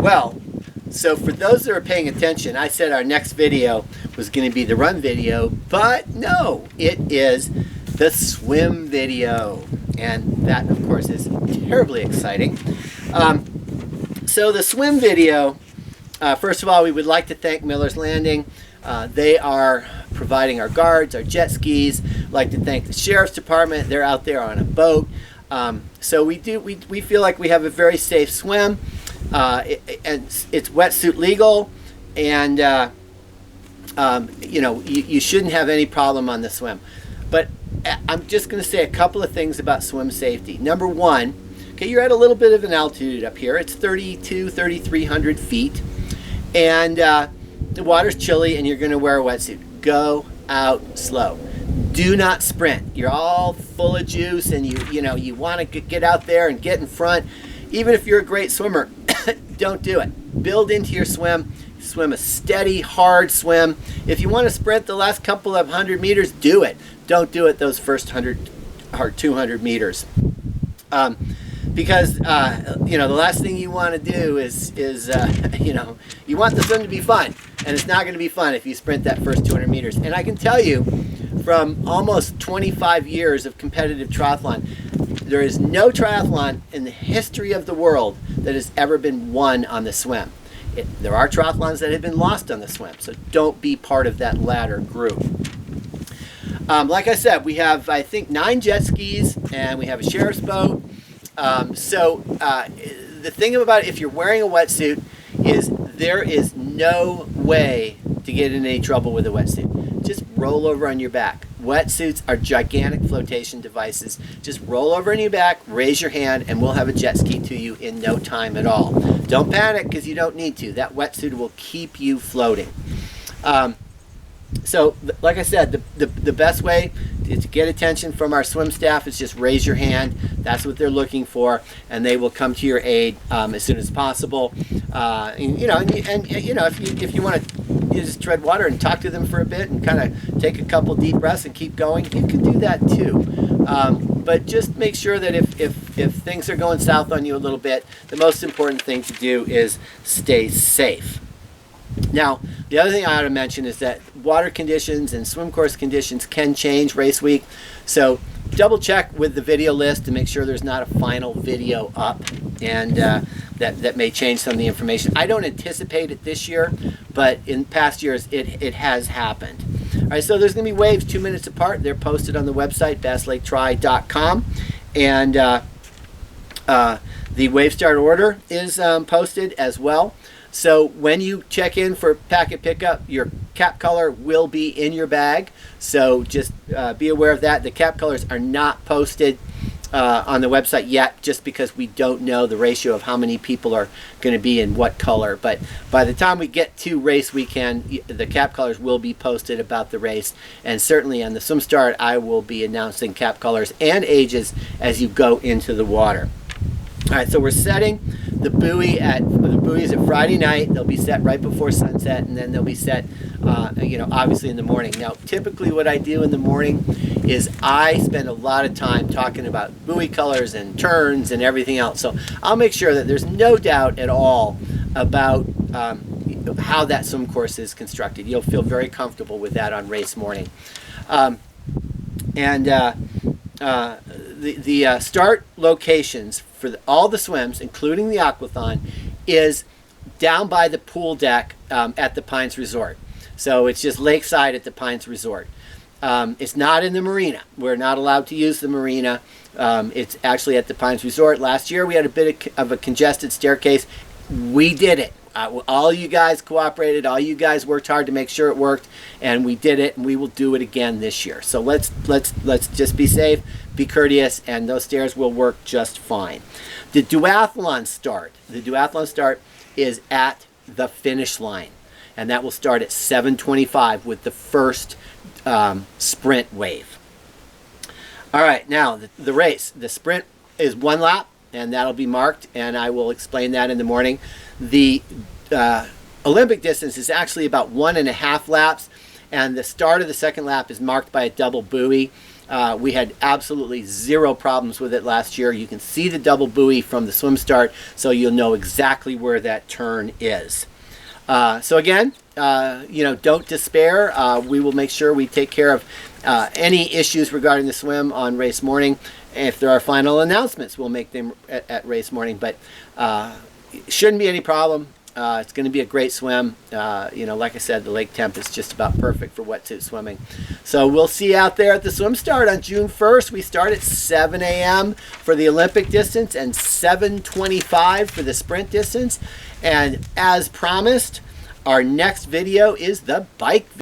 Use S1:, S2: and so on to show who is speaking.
S1: Well, so for those that are paying attention, I said our next video was going to be the run video, but no, it is the swim video. And that, of course, is terribly exciting. So the swim video, first of all, we would like to thank Miller's Landing. They are providing our guards, our jet skis. I'd like to thank the Sheriff's Department. They're out there on a boat. So we feel like we have a very safe swim. It's wetsuit legal, and you shouldn't have any problem on the swim. But I'm just going to say a couple of things about swim safety. Number one, okay, you're at a little bit of an altitude up here. It's 3,300 feet, and the water's chilly, and you're going to wear a wetsuit. Go out slow. Do not sprint. You're all full of juice, and you want to get out there and get in front. Even if you're a great swimmer, don't do it. Build into your swim. Swim a steady, hard swim. If you want to sprint the last couple of 100 meters, do it. Don't do it those first 100 or 200 meters. Because the last thing you want to do is you want the swim to be fun, and it's not going to be fun if you sprint that first 200 meters. And I can tell you, from almost 25 years of competitive triathlon, there is no triathlon in the history of the world that has ever been won on the swim. There are triathlons that have been lost on the swim, so don't be part of that latter group. Like I said, we have, I think, 9 jet skis, and we have a sheriff's boat. The thing about it, if you're wearing a wetsuit, is there is no way to get in any trouble with a wetsuit. Just roll over on your back. Wetsuits are gigantic flotation devices. Just roll over on your back, raise your hand, and we'll have a jet ski to you in no time at all. Don't panic, because you don't need to. That wetsuit will keep you floating. So, like I said, the best way to get attention from our swim staff is just raise your hand. That's what they're looking for, and they will come to your aid as soon as possible. If you want to just tread water and talk to them for a bit and kind of take a couple deep breaths and keep going, you can do that too. But just make sure that if things are going south on you a little bit, the most important thing to do is stay safe. Now, the other thing I ought to mention is that water conditions and swim course conditions can change race week. So double check with the video list to make sure there's not a final video up, and that may change some of the information. I don't anticipate it this year, but in past years it has happened. All right, so there's going to be waves 2 minutes apart. They're posted on the website, basslaketri.com, and the wave start order is posted as well. So when you check in for packet pickup, your cap color will be in your bag. So just be aware of that. The cap colors are not posted on the website yet, just because we don't know the ratio of how many people are going to be in what color. But by the time we get to race weekend, the cap colors will be posted about the race. And certainly on the swim start, I will be announcing cap colors and ages as you go into the water. All right, so we're setting the buoys at Friday night. They'll be set right before sunset, and then they'll be set, obviously in the morning. Now, typically what I do in the morning is I spend a lot of time talking about buoy colors and turns and everything else. So I'll make sure that there's no doubt at all about how that swim course is constructed. You'll feel very comfortable with that on race morning. The start locations for all the swims, including the aquathon, is down by the pool deck at the Pines Resort. So it's just lakeside at the Pines Resort. It's not in the marina. We're not allowed to use the marina. It's actually at the Pines Resort. Last year we had a bit of a congested staircase. We did it. All you guys cooperated. All you guys worked hard to make sure it worked, and we did it, and we will do it again this year. So let's just be safe, be courteous, and those stairs will work just fine. The duathlon start is at the finish line, and that will start at 7:25 with the first sprint wave. All right, now the race. The sprint is 1 lap, and that'll be marked, and I will explain that in the morning. The Olympic distance is actually about 1.5 laps, and the start of the second lap is marked by a double buoy. We had absolutely zero problems with it last year. You can see the double buoy from the swim start, so you'll know exactly where that turn is. So again, don't despair. We will make sure we take care of any issues regarding the swim on race morning. If there are final announcements, we'll make them at race morning, but it shouldn't be any problem. It's going to be a great swim. Like I said, the lake temp is just about perfect for wetsuit swimming. So we'll see you out there at the swim start on June 1st. We start at 7 a.m. for the Olympic distance and 7:25 for the sprint distance. And as promised, our next video is the bike video.